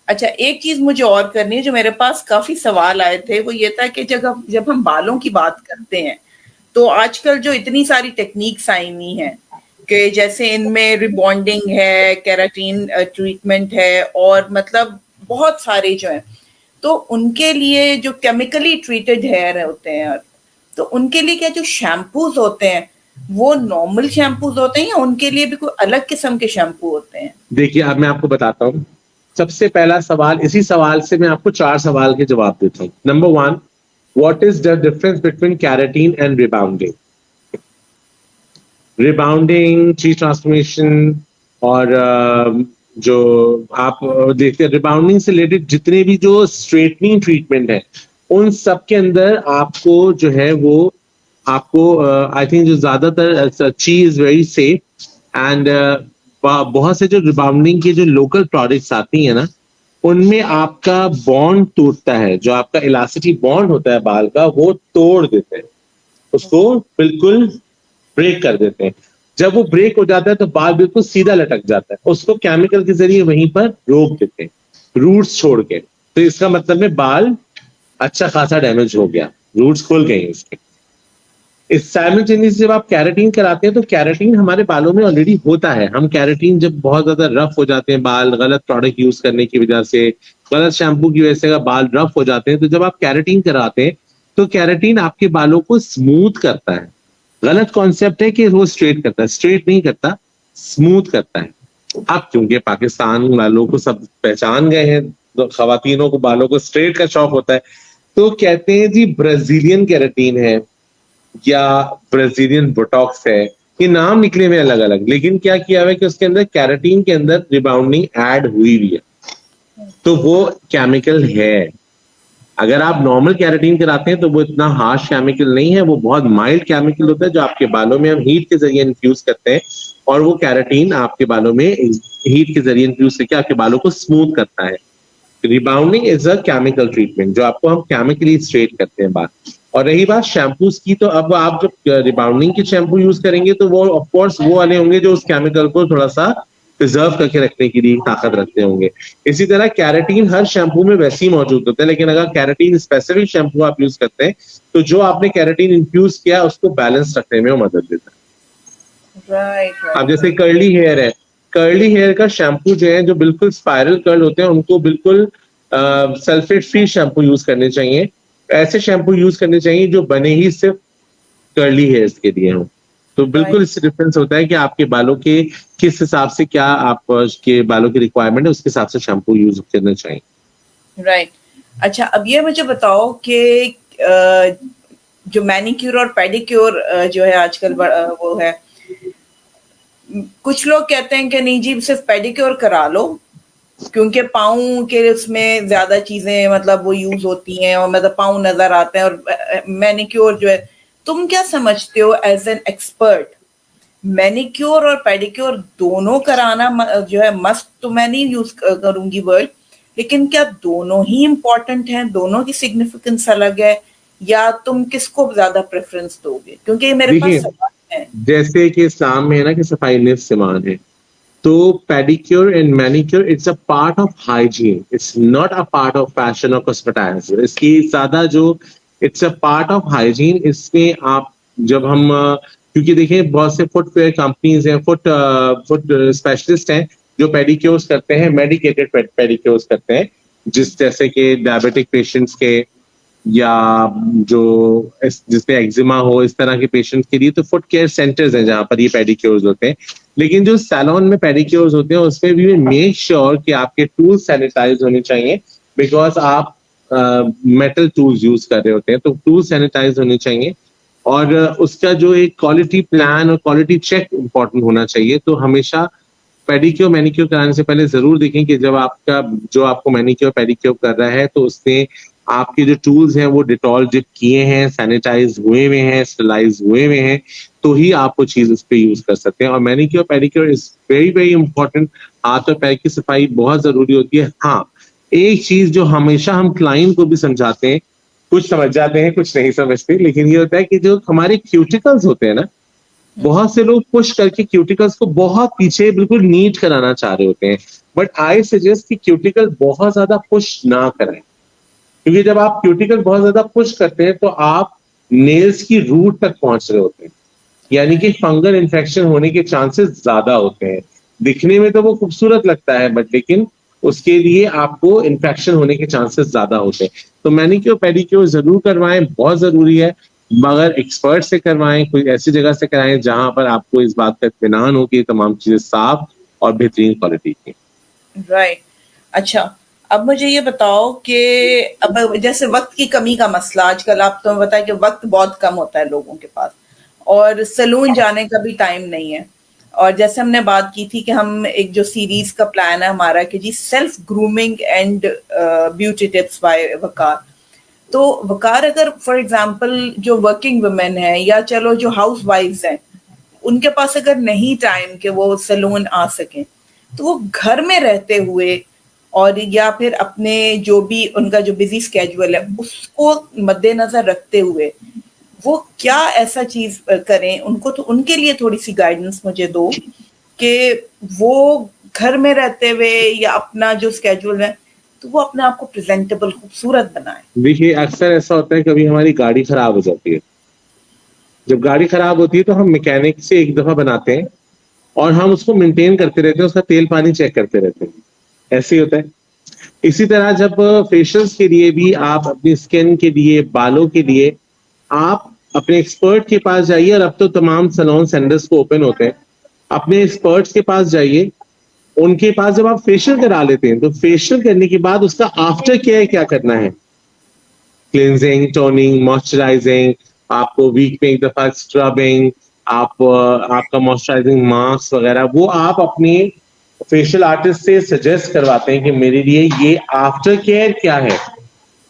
अच्छा, एक चीज मुझे और करनी है, जो मेरे पास काफी सवाल आए थे, वो ये था कि जब हम बालों की बात करते हैं तो आजकल जो इतनी सारी टेक्निक्स आई हुई हैं कि जैसे इनमें रिबॉन्डिंग है, केराटिन ट्रीटमेंट है, और मतलब बहुत सारे जो हैं, तो उनके लिए जो केमिकली ट्रीटेड हेयर होते हैं, तो उनके लिए क्या जो शैम्पूज होते हैं वो नॉर्मल शैम्पूज होते हैं या उनके लिए भी कोई अलग किस्म के शैम्पू होते हैं? देखिए, अब मैं आपको बताता हूँ। सबसे पहला सवाल, इसी सवाल से मैं आपको 4 सवाल के जवाब देता हूँ। Number 1, what is the difference between keratin and rebounding? Rebounding, tree transformation और जो आप देखते हैं रिबाउंडिंग से रिलेटेड जितने भी जो स्ट्रेटनिंग ट्रीटमेंट है, उन सब के अंदर आपको जो है वो आपको आई थिंक जो ज्यादातर चीज वेरी सेफ एंड बहुत से जो रिबाउंडिंग के जो लोकल प्रोडक्ट्स आती है ना, उनमें आपका बॉन्ड टूटता है, जो आपका इलास्टिसिटी बॉन्ड होता है बाल का, वो तोड़ देते हैं, उसको बिल्कुल ब्रेक कर देते हैं। जब वो ब्रेक हो जाता है तो बाल बिल्कुल सीधा लटक जाता है, उसको केमिकल के जरिए वहीं पर रोक देते हैं रूट्स छोड़ के। तो इसका मतलब है बाल अच्छा खासा डैमेज हो गया, रूट्स खुल गए उसके। इस साइमल्टेनियस जब आप कैराटीन कराते हैं तो कैराटीन हमारे बालों में ऑलरेडी होता है। हम कैराटीन जब बहुत ज्यादा रफ हो जाते हैं बाल, गलत प्रोडक्ट यूज करने की वजह से, गलत शैम्पू की वजह से अगर बाल रफ हो जाते हैं, तो जब आप कैराटीन कराते हैं तो कैराटीन आपके बालों को स्मूथ करता है। गलत कॉन्सेप्ट है कि वो स्ट्रेट करता है, स्ट्रेट नहीं करता, स्मूथ करता है। अब क्योंकि पाकिस्तान वालों को सब पहचान गए हैं, तो खवातीनों को बालों को स्ट्रेट का शौक होता है, तो कहते हैं जी ब्राजीलियन कैराटीन है या ब्राजीलियन बोटॉक्स है, ये नाम निकले हुए अलग अलग, लेकिन क्या किया हुआ है कि उसके अंदर कैराटीन के अंदर रिबाउंडिंग ऐड हुई हुई है, तो वो केमिकल है। अगर आप नॉर्मल कैराटीन कराते हैं तो वो इतना हार्श केमिकल नहीं है, वो बहुत माइल्ड केमिकल होता है जो आपके बालों में हम हीट के जरिए इन्फ्यूज करते हैं, और वो कैराटीन आपके बालों में हीट के जरिए इन्फ्यूज करके आपके बालों को स्मूथ करता है। Rebounding is a chemical treatment, जो आपको हम केमिकली स्ट्रेट करते हैं बाल। और रही बात शैम्पूज की, तो अब आप जब रिबाउंडिंग के शैम्पू यूज करेंगे तो वो ऑफ कोर्स वो वाले होंगे जो उस केमिकल को थोड़ा सा प्रिजर्व करके रखने की लिए ताकत रखते होंगे। इसी तरह कैराटीन हर शैम्पू में वैसे ही मौजूद होता है, लेकिन अगर कैराटीन स्पेसिफिक शैम्पू आप यूज करते हैं तो जो आपने कैराटीन इन्फ्यूज किया उसको बैलेंस रखने में वो मदद देता है। राइट। अब जैसे कर्ली हेयर है, कर्ली हेयर का शैम्पू जो है, जो बिल्कुल स्पाइरल कर्ल होते हैं, उनको बिल्कुल सल्फेट फ्री शैम्पू यूज करने चाहिए। ऐसे शैम्पू यूज करने चाहिए जो बने ही सिर्फ कर्ली हेयर्स के लिए हों। तो बिल्कुल इससे डिफरेंस होता है कि आपके बालों के किस हिसाब से क्या आपके बालों की रिक्वायरमेंट है, उसके हिसाब से शैम्पू यूज करना चाहिए। राइट। अच्छा, अब ये मुझे बताओ कि जो मैनिक्योर और पेडिक्योर जो है आजकल वो है, कुछ लोग कहते हैं कि नहीं जी सिर्फ पेडिक्योर करा लो क्योंकि पाँव के उसमें ज्यादा चीजें मतलब वो यूज होती हैं और मतलब पाँव नजर आते हैं, और मैनिक्योर जो है, तुम क्या समझते हो एज एन एक्सपर्ट, मैनिक्योर और पेडिक्योर दोनों कराना जो है मस्ट, तो मैं नहीं यूज करूंगी वर्ड, लेकिन क्या दोनों ही इम्पोर्टेंट हैं, दोनों की सिग्निफिकेंस अलग है, या तुम किसको ज्यादा प्रेफरेंस दोगे? क्योंकि मेरे पास सवाल है। जैसे कि इस्लाम में है ना कि सफाई निस्फ समान है, तो pedicure and manicure it's a part of hygiene, it's not a part of fashion और कॉस्मेटाइजिंग। इसकी ज्यादा जो it's a part of hygiene, इसमें आप जब हम क्योंकि देखिए बहुत से फुटवेयर कंपनीज हैं, फुट स्पेशलिस्ट हैं जो पेडिक्योर्स करते हैं, मेडिकेटेड पेडिक्योर्स करते हैं, जिस जैसे कि डायबिटिक पेशेंट्स के या जो जिसपे एक्जिमा हो, इस तरह के पेशेंट के लिए तो फुट केयर सेंटर्स हैं जहाँ पर ये पेडिक्योर्स होते हैं। लेकिन जो सैलून में पेडिक्योर्स होते हैं उसमें भी मेक श्योर कि आपके टूल्स सैनिटाइज होने चाहिए, बिकॉज आप मेटल टूल्स यूज कर रहे होते हैं, तो टूल्स सैनिटाइज होने चाहिए। और उसका जो एक क्वालिटी प्लान और क्वालिटी चेक इम्पोर्टेंट होना चाहिए। तो हमेशा पेडिक्योर मैनिक्योर कराने से पहले जरूर देखें कि जब आपका जो आपको मैनिक्योर पेडिक्योर कर रहा है तो उसने आपके जो टूल्स हैं वो डिटॉल डिप किए हैं, सैनिटाइज हुए हुए हैं, स्टरलाइज हुए हुए हैं, तो ही आप वो चीज उस पर यूज कर सकते हैं। और manicure pedicure is very very important. हाथ और पैर की सफाई बहुत जरूरी होती है। हाँ, एक चीज जो हमेशा हम क्लाइंट को भी समझाते हैं, कुछ समझ जाते हैं कुछ नहीं समझते, लेकिन ये होता है कि जो हमारे क्यूटिकल्स होते हैं ना, बहुत से लोग पुश करके क्यूटिकल्स को बहुत पीछे बिल्कुल नीट कराना चाह रहे होते हैं। बट आई सजेस्ट कि क्यूटिकल बहुत ज्यादा पुश ना करें, क्योंकि जब आप क्यूटिकल बहुत ज्यादा पुश करते हैं तो आप नेल्स की रूट तक पहुंच रहे होते हैं, यानी कि फंगल इन्फेक्शन होने के चांसेस ज्यादा होते हैं। दिखने में तो वो खूबसूरत लगता है बट लेकिन उसके लिए आपको इन्फेक्शन होने के चांसेस ज्यादा होते हैं। तो मैनिक्योर पेडिक्योर जरूर करवाएं, बहुत जरूरी है, मगर एक्सपर्ट से करवाएं, कोई ऐसी जगह से कराएं जहां पर आपको इस बात का इत्मीनान हो कि तमाम चीजें साफ और बेहतरीन क्वालिटी की। राइट। अच्छा, अब मुझे ये बताओ कि अब जैसे वक्त की कमी का मसला, आजकल आप तो बताया कि वक्त बहुत कम होता है लोगों के पास और सैलून जाने का भी टाइम नहीं है। और जैसे हमने बात की थी कि हम एक जो सीरीज का प्लान है हमारा कि जी self grooming and beauty tips by Waqar. तो वकार, अगर फॉर एग्जांपल जो वर्किंग वुमेन है या चलो जो हाउस वाइफ्स हैं, उनके पास अगर नहीं टाइम कि वो सैलून आ सकें, तो वो घर में रहते हुए और या फिर अपने जो भी उनका जो बिजी स्केड्यूल है उसको मद्देनजर रखते हुए वो क्या ऐसा चीज करें, उनको तो उनके लिए थोड़ी सी गाइडेंस मुझे दो कि वो घर में रहते हुए या अपना जो स्केड्यूल है तो वो अपने आप को प्रेजेंटेबल खूबसूरत बनाए। देखिए, अक्सर ऐसा होता है कभी हमारी गाड़ी खराब हो जाती है। जब गाड़ी खराब होती है तो हम मैकेनिक से एक दफा बनाते हैं और हम उसको मेंटेन करते रहते हैं, उसका तेल पानी चेक करते रहते हैं। ऐसे ही होता है। इसी तरह जब फेशियल्स के लिए भी आप अपनी स्किन के लिए, बालों के लिए आप अपने एक्सपर्ट के पास जाइए। और अब तो तमाम सैलून सेंटर्स को ओपन होते हैं, अपने एक्सपर्ट्स के पास जाइए। उनके पास जब आप फेशियल करा लेते हैं तो फेशियल करने के बाद उसका आफ्टर केयर क्या करना है, क्लिनजिंग, टोनिंग, मॉइस्चराइजिंग, आपको वीक में एक दफा स्क्रबिंग, आपका मॉइस्चराइजिंग मास्क वगैरह, वो आप अपने फेशियल आर्टिस्ट से सजेस्ट करवाते हैं कि मेरे लिए ये आफ्टर केयर क्या है।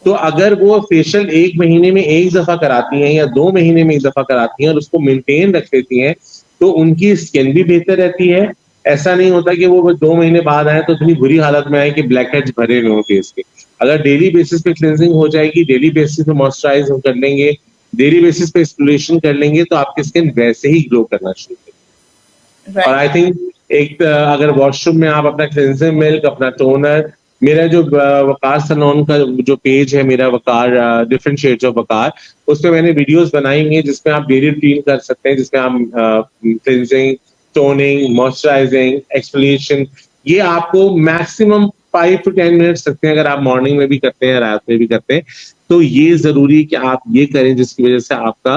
तो अगर वो फेशियल 1 महीने में एक दफा कराती हैं या 2 महीने में एक दफा कराती हैं और उसको मेंटेन रख लेती हैं तो उनकी स्किन भी बेहतर रहती है। ऐसा नहीं होता कि वो 2 महीने बाद आए तो इतनी बुरी हालत में आए कि ब्लैक हेड्स भरे हुए हों फेस के। अगर डेली बेसिस पे क्लिनजिंग हो जाएगी, डेली बेसिस पे मॉइस्चराइज कर लेंगे, डेली बेसिस पे एक्सफोलिएशन कर लेंगे तो आपकी स्किन वैसे ही ग्लो करना शुरू करेगी। और आई थिंक एक अगर वॉशरूम में आप अपना क्लिनजिंग मिल्क, अपना टोनर, मेरा जो वकार सैलून का जो पेज है मेरा, वकार डिफरेंट शेड्स ऑफ वकार, उसमें मैंने वीडियोस बनाई हुई हैं जिसमें आप डेली रूटीन कर सकते हैं, जिसमें आप क्लिनजिंग, टोनिंग, मॉइस्चराइजिंग, एक्सफोलिएशन, ये आपको मैक्सिमम 5 to 10 मिनट्स रखते हैं। अगर आप मॉर्निंग में भी करते हैं, रात में भी करते हैं, तो ये जरूरी है कि आप ये करें जिसकी वजह से आपका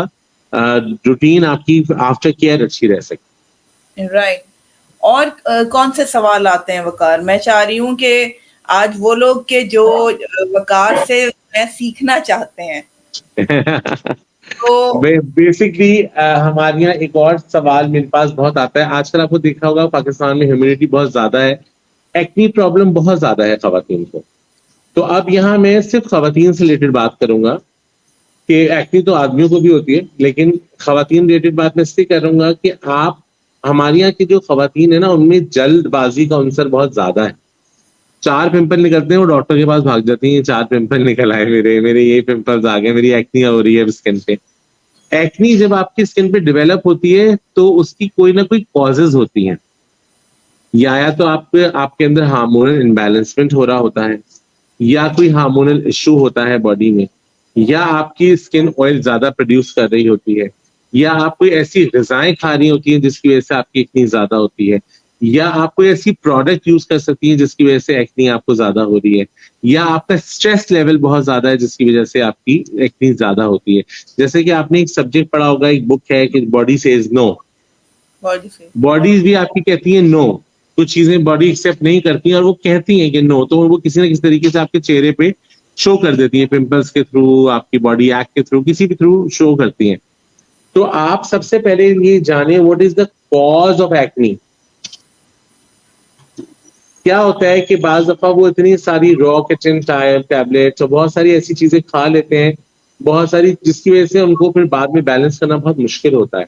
रूटीन, आपकी आफ्टर केयर अच्छी रह सके। राइट। और कौन से सवाल आते हैं वकार? मैं चाह रही हूँ कि आज वो लोग के जो वकार से मैं सीखना चाहते हैं तो बेसिकली हमारे यहाँ एक और सवाल मेरे पास बहुत आता है। आजकल आपको देखा होगा पाकिस्तान में ह्यूमिडिटी बहुत ज्यादा है, एक्नी प्रॉब्लम बहुत ज्यादा है खवातीन को। तो अब यहाँ मैं सिर्फ खवातीन से रिलेटेड बात करूंगा कि एक्नी तो आदमियों को भी होती है, लेकिन खवातीन रिलेटेड बात मैं इसलिए करूंगा कि आप, हमारे यहाँ की जो खवातीन है ना, उनमें जल्दबाजी का अंसर बहुत ज्यादा है। 4 पिंपल निकलते हैं वो डॉक्टर के पास भाग जाती हैं, 4 पिंपल निकल आए, मेरे ये पिंपल्स आ गए, मेरी एक्नी हो रही है स्किन पे। एक्नी जब आपकी स्किन पे डेवलप होती है तो उसकी कोई ना कोई कॉजेज होती हैं। या तो आपके अंदर हार्मोनल इनबैलेंसमेंट हो रहा होता है, या कोई हार्मोनल इशू होता है बॉडी में, या आपकी स्किन ऑयल ज्यादा प्रोड्यूस कर रही होती है, या आप कोई ऐसी ग़िज़ाएं खा रही होती हैं जिसकी वजह से आपकी इतनी ज्यादा होती है, या आप कोई ऐसी प्रोडक्ट यूज कर सकती हैं जिसकी वजह से एक्नी आपको ज्यादा हो रही है, या आपका स्ट्रेस लेवल बहुत ज्यादा है जिसकी वजह से आपकी एक्नी ज्यादा होती है। जैसे कि आपने एक सब्जेक्ट पढ़ा होगा, एक बुक है कि बॉडी सेज नो, बॉडी से बॉडीज भी आपकी कहती है नो, कुछ चीजें बॉडी एक्सेप्ट नहीं करती और वो कहती हैं कि नो, तो वो किसी ना किसी तरीके से आपके चेहरे पे शो कर देती है, पिंपल्स के थ्रू, आपकी बॉडी एक्ट के थ्रू, किसी भी थ्रू शो करती हैं। तो आप सबसे पहले ये जाने what is the cause of acne. क्या होता है कि बाज दफा वो इतनी सारी रॉ किचन टैबलेट्स और बहुत सारी ऐसी चीजें खा लेते हैं, बहुत सारी, जिसकी वजह से उनको फिर बाद में बैलेंस करना बहुत मुश्किल होता है।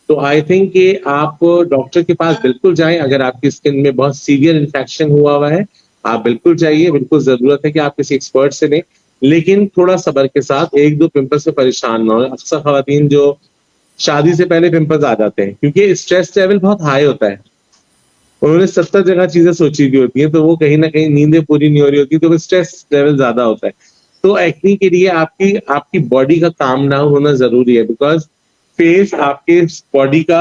तो आई थिंक कि आप डॉक्टर के पास बिल्कुल जाएं, अगर आपकी स्किन में बहुत सीवियर इन्फेक्शन हुआ है आप बिल्कुल जाइए, बिल्कुल जरूरत है कि आप किसी एक्सपर्ट से लें, लेकिन थोड़ा सब्र के साथ, एक दो पिंपल से परेशान ना हो। अक्सर खवातीन जो शादी से पहले पिंपल्स आ जाते हैं क्योंकि स्ट्रेस लेवल बहुत हाई होता है, उन्होंने 70 जगह चीजें सोची हुई होती हैं, तो वो कहीं ना कहीं नींदें पूरी नहीं हो रही होती, तो स्ट्रेस लेवल ज्यादा होता है। तो एक्नी के लिए आपकी आपकी बॉडी का काम डाउन होना जरूरी है, बिकॉज फेस आपके बॉडी का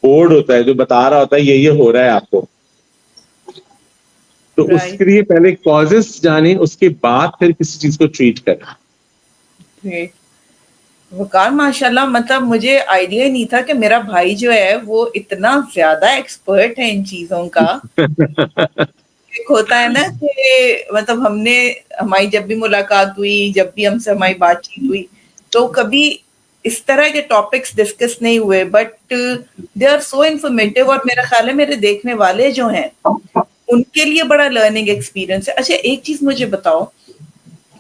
बोर्ड होता है जो बता रहा होता है ये हो रहा है आपको। तो राइट। उसके लिए पहले कॉजेस जाने, उसके बाद फिर किसी चीज को ट्रीट करें। ग्रेट वकार, माशाल्लाह, मतलब मुझे आइडिया ही नहीं था कि मेरा भाई जो है वो इतना ज्यादा एक्सपर्ट है इन चीजों का। एक होता है ना कि मतलब हमारी जब भी मुलाकात हुई, जब भी हमसे हमारी बातचीत हुई, तो कभी इस तरह के टॉपिक्स डिस्कस नहीं हुए, but they are so informative, और मेरा ख्याल है मेरे देखने वाले जो हैं उनके लिए बड़ा लर्निंग एक्सपीरियंस है। अच्छा, एक चीज मुझे बताओ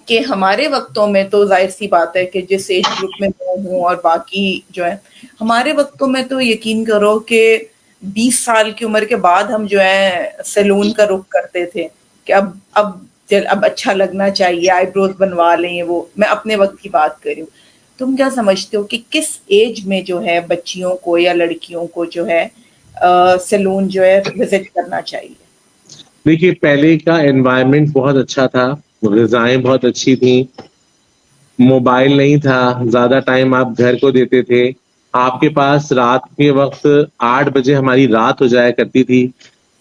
कि हमारे वक्तों में तो जाहिर सी बात है कि जिस एज ग्रुप में मैं हूँ और बाकी जो है, हमारे वक्तों में तो यकीन करो कि 20 साल की उम्र के बाद हम जो है सैलून का रुख करते थे कि अब अच्छा लगना चाहिए, आईब्रोज बनवा लें। वो मैं अपने वक्त की बात कर रही हूँ। तुम क्या समझते हो कि किस एज में जो है बच्चियों को या लड़कियों को जो है सैलून जो है विजिट करना चाहिए? देखिए, पहले का एनवायरनमेंट बहुत अच्छा था, ग़िज़ाएँ बहुत अच्छी थी, मोबाइल नहीं था, ज़्यादा टाइम आप घर को देते थे। आपके पास रात के वक़्त 8 बजे हमारी रात हो जाया करती थी,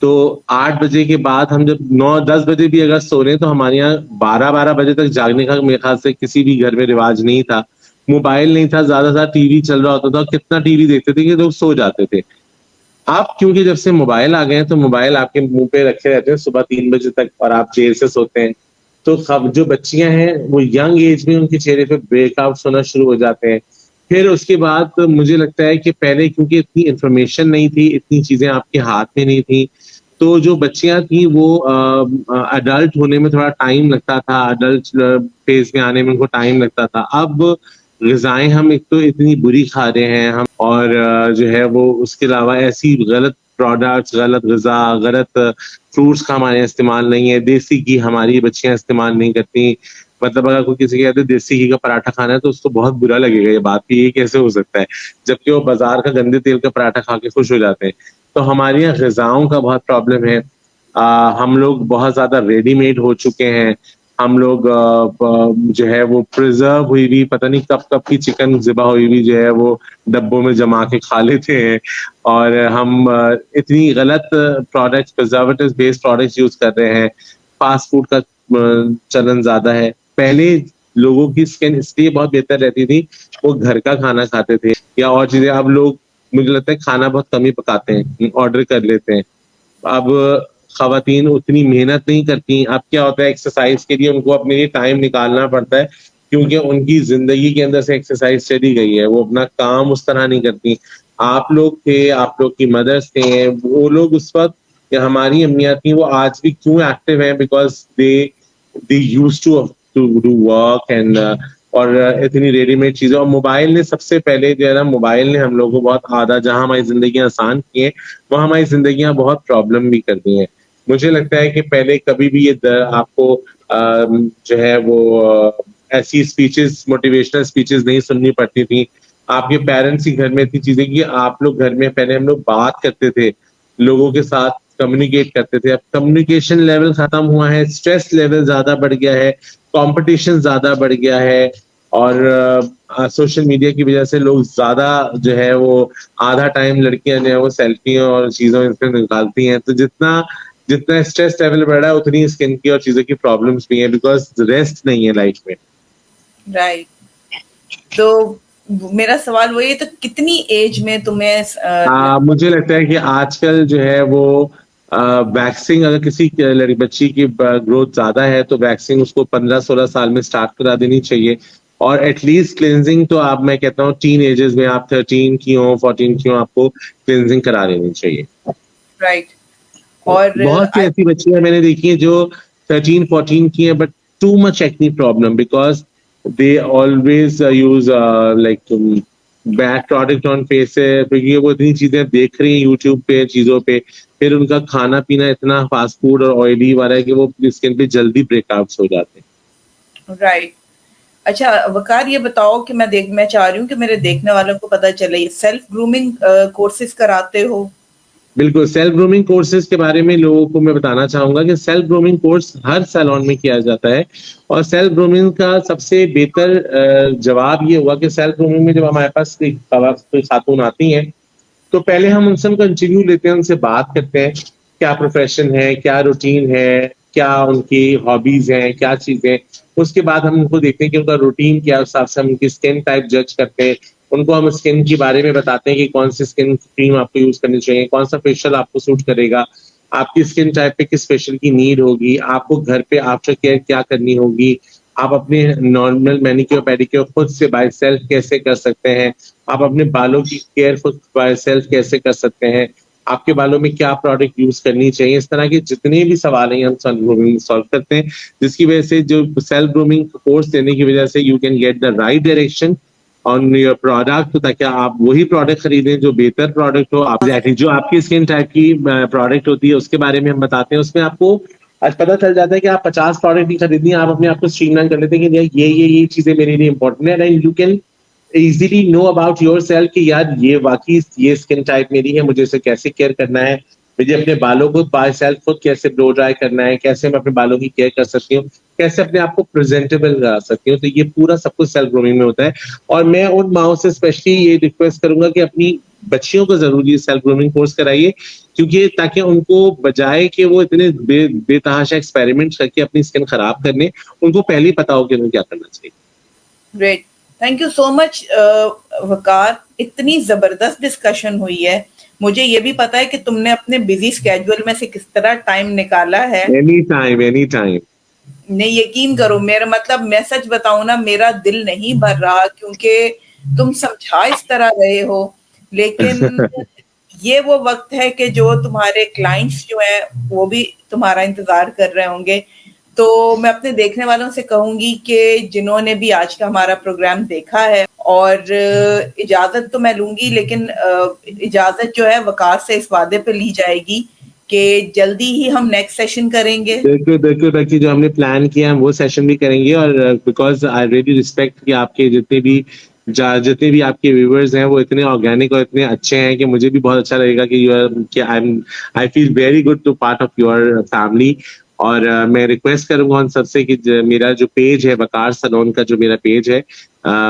तो 8 बजे के बाद हम जब 9-10 बजे भी अगर सो रहे हैं, तो हमारे यहाँ 12-12 बजे तक जागने का मेरे ख़्याल से किसी भी घर में रिवाज नहीं था। मोबाइल नहीं था, ज़्यादा टीवी चल रहा होता था, कितना टीवी देखते थे कि लोग सो जाते थे। अब क्योंकि जब से मोबाइल आ गए हैं, तो मोबाइल आपके मुँह पे रखे रहते हैं सुबह 3 बजे तक और आप देर से सोते हैं। तो अब जो बच्चियाँ हैं, वो यंग एज में उनके चेहरे पे ब्रेकआउट्स होना शुरू हो जाते हैं। फिर उसके बाद तो मुझे लगता है कि पहले क्योंकि इतनी इन्फॉर्मेशन नहीं थी, इतनी चीज़ें आपके हाथ में नहीं थी, तो जो बच्चियाँ थीं वो एडल्ट होने में थोड़ा टाइम लगता था, एडल्ट फेज़ में आने में उनको टाइम लगता था। अब ग़िज़ाएँ हम एक तो इतनी बुरी खा रहे हैं हम, और जो है वो उसके अलावा ऐसी गलत प्रोडक्ट्स, गलत ग़िज़ा, गलत फ्रूट्स का हमारे यहाँ इस्तेमाल नहीं है, देसी घी हमारी बच्चियाँ इस्तेमाल नहीं करती। मतलब अगर कोई किसी के कहते देसी घी का पराठा खाना है, तो उसको बहुत बुरा लगेगा ये बात कि ये कैसे हो सकता है, जबकि वो बाज़ार का गंदे तेल का पराठा खा के खुश हो जाते हैं। तो हमारे यहाँ ग़िज़ाओं का बहुत प्रॉब्लम है। हम लोग बहुत ज़्यादा रेडीमेड हो चुके हैं। हम लोग जो है वो प्रिजर्व हुई हुई, पता नहीं कब की चिकन ज़िबा हुई हुई जो है वो डब्बों में जमा के खा लेते हैं, और हम इतनी गलत products, preservatives based products use कर रहे हैं। फास्ट फूड का चलन ज़्यादा है। पहले लोगों की स्किन इसलिए बहुत बेहतर रहती थी, वो घर का खाना खाते थे या और चीज़ें। अब लोग, मुझे लगता है, खाना बहुत कम ही पकाते हैं, ऑर्डर कर लेते हैं। अब ख़वातीन उतनी मेहनत नहीं करती। अब क्या होता है, एक्सरसाइज के लिए उनको अपने लिए टाइम निकालना पड़ता है, क्योंकि उनकी ज़िंदगी के अंदर से एक्सरसाइज चली गई है, वो अपना काम उस तरह नहीं करती। आप लोग थे, आप लोग की मदर्स थे, वो लोग उस वक़्त, या हमारी अम्मियाँ थी, वो आज भी क्यों एक्टिव हैं, because they used to do work and और इतनी रेडीमेड चीज़ें, और मोबाइल ने सबसे पहले जो है ना, मोबाइल ने हम लोगों को बहुत आधा, जहाँ हमारी ज़िंदगियाँ आसान की हैं, वहाँ हमारी ज़िंदगियाँ बहुत प्रॉब्लम भी कर दी हैं। मुझे लगता है कि पहले कभी भी ये आपको जो है वो ऐसी स्पीचेस, मोटिवेशनल स्पीचेस नहीं सुननी पड़ती थी। आपके पेरेंट्स ही घर में इतनी चीज़ें कि आप लोग घर में, पहले हम लोग बात करते थे, लोगों के साथ कम्युनिकेट करते थे। अब कम्युनिकेशन लेवल खत्म हुआ है, स्ट्रेस लेवल ज़्यादा बढ़ गया है, कॉम्पिटिशन ज़्यादा बढ़ गया है। और सोशल मीडिया की वजह से लोग ज्यादा जो है वो आधा टाइम लड़कियां जो है वो सेल्फियों और चीजों इसमें निकालती हैं, तो जितना जितना स्ट्रेस लेवल बढ़ा है उतनी स्किन की और चीजों की प्रॉब्लम्स भी हैं, बिकॉज रेस्ट नहीं है लाइफ में। राइट। तो मेरा सवाल वही है, तो कितनी एज में तुम्हें मुझे लगता है कि आजकल जो है वो वैक्सिंग, अगर किसी बच्ची की ग्रोथ ज्यादा है तो वैक्सिंग उसको 15-16 साल में स्टार्ट करा देनी चाहिए। और एटलीस्ट क्लिनजिंग तो आप, मैं कहता हूँ टीन एजेस में, आप 13 की हो 14 की हो, आपको क्लिनजिंग करा लेनी चाहिए। राइट। और बहुत सी ऐसी बच्चियां मैंने देखी हैं जो 13-14 की हैं, but too much acne problem, because they always use like bad product on face है, क्योंकि वो इतनी चीजें देख रही हैं यूट्यूब पे चीजों पे, फिर उनका खाना पीना इतना फास्ट फूड और ऑयली वाला है कि वो स्किन पे जल्दी ब्रेकआउट्स हो जाते हैं। राइट। अच्छा वकार, ये बताओ कि मैं चाह रही हूँ कि मेरे देखने वालों को पता चले, सेल्फ ग्रूमिंग कोर्सेज कराते हो? बिल्कुल, सेल्फ ग्रूमिंग कोर्सेज के बारे में लोगों को मैं बताना चाहूंगा कि सेल्फ ग्रूमिंग कोर्स हर सैलून में किया जाता है। और सेल्फ ग्रूमिंग का सबसे बेहतर जवाब ये हुआ कि सेल्फ ग्रूमिंग में जब हमारे पास कोई खातून आती हैं तो पहले हम उनसे उनका इंटरव्यू लेते हैं, उनसे बात करते हैं क्या प्रोफेशन है, क्या रूटीन है, क्या उनकी हॉबीज हैं, क्या चीजें। उसके बाद हम उनको देखते हैं कि उनका रूटीन क्या है, उस हिसाब से हम उनकी स्किन टाइप जज करते हैं। उनको हम स्किन के बारे में बताते हैं कि कौन सी स्किन क्रीम आपको यूज करनी चाहिए, कौन सा फेशियल आपको सूट करेगा, आपकी स्किन टाइप पे किस फेशियल की नीड होगी, आपको घर पे आफ्टर केयर क्या करनी होगी, आप अपने नॉर्मल मैनिक्योर पेडिक्योर खुद से बाय सेल्फ कैसे कर सकते हैं, आप अपने बालों की केयर खुद बाय सेल्फ कैसे कर सकते हैं, आपके बालों में क्या प्रोडक्ट यूज करनी चाहिए। इस तरह के जितने भी सवाल हैं हम सेल्फ ग्रूमिंग सॉल्व करते हैं, जिसकी वजह से जो सेल्फ ग्रूमिंग कोर्स देने की वजह से you can get the right direction on your product, ताकि आप वही प्रोडक्ट खरीदें जो बेहतर प्रोडक्ट हो। आप जो आपकी स्किन टाइप की प्रोडक्ट होती है उसके बारे में हम बताते हैं। उसमें आपको आज पता चल जाता है कि आप 50 प्रोडक्ट नहीं खरीदनी, आप अपने आप को स्ट्रीमलाइन कर लेते हैं कि ये चीजें मेरे लिए इंपॉर्टेंट है, and you can easily know about your self कि यार ये वाकई ये स्किन टाइप मेरी है, मुझे इसे कैसे केयर करना है, मुझे अपने बालों को बाय सेल्फ खुद कैसे ब्लो ड्राई करना है, कैसे मैं अपने बालों की केयर कर सकती हूँ, कैसे अपने आप को प्रेजेंटेबल करा सकती हूँ। तो ये पूरा सब कुछ सेल्फ ग्रूमिंग में होता है। और मैं उन माओ से स्पेशली ये रिक्वेस्ट करूंगा कि अपनी बच्चियों को जरूर ये सेल्फ ग्रूमिंग कोर्स कराइए, क्योंकि ताकि उनको बजाय कि वो इतने बेतहाशा एक्सपेरिमेंट करके अपनी स्किन खराब करने, उनको पहले ही पता हो कि उन्हें क्या करना चाहिए। Great, thank you so much Waqar, इतनी जबरदस्त डिस्कशन हुई है। मुझे ये भी पता है कि तुमने अपने बिजी स्केड्यूल में से किस तरह टाइम निकाला है। एनी टाइम नहीं, यकीन करो, मेरा मतलब मैं सच बताऊं ना, मेरा दिल नहीं भर रहा क्योंकि तुम समझा इस तरह रहे हो, लेकिन ये वो वक्त है कि जो तुम्हारे क्लाइंट्स जो हैं वो भी तुम्हारा इंतजार कर रहे होंगे। तो मैं अपने देखने वालों से कहूंगी कि जिन्होंने भी आज का हमारा प्रोग्राम देखा है, और इजाजत तो मैं लूंगी, लेकिन इजाजत जो है वकार से इस वादे पे ली जाएगी कि जल्दी ही हम नेक्स्ट सेशन करेंगे। बिल्कुल जो हमने प्लान किया हम वो सेशन भी करेंगे। और बिकॉज आई रियली रिस्पेक्ट कि आपके जितने भी आपके व्यूअर्स हैं वो इतने ऑर्गेनिक और इतने अच्छे हैं कि मुझे भी बहुत अच्छा लगेगा कि I feel very good to part of your family. और मैं रिक्वेस्ट करूंगा उन सबसे कि मेरा जो पेज है वकार सैलून का, जो मेरा पेज है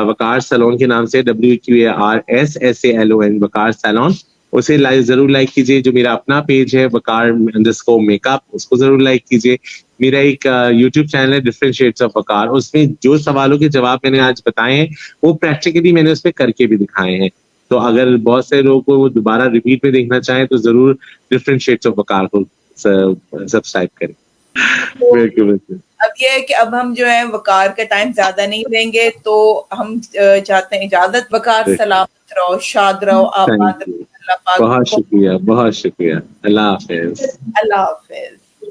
वकार सैलून के नाम से, WQARSSALON वकार सैलून, उसे जरूर लाइक कीजिए। जो मेरा अपना पेज है वकार _ मेकअप, उसको जरूर लाइक कीजिए। मेरा एक यूट्यूब चैनल है डिफरेंट शेड्स ऑफ वकार, उसमें जो सवालों के जवाब मैंने आज बताए हैं वो प्रैक्टिकली मैंने उसमें करके भी दिखाए हैं। तो अगर बहुत से लोगों को वो दोबारा रिपीट में देखना चाहें तो जरूर डिफरेंट शेड्स ऑफ वकार को सब्सक्राइब करें। बिल्कुल। अब ये है कि अब हम जो है वकार का टाइम ज्यादा नहीं लेंगे, तो हम चाहते हैं इजाजत। वकार सलामत रहो, शाद रहो, आबाद रहो। बहुत शुक्रिया, अल्लाह हाफिज। अल्लाह हाफिज।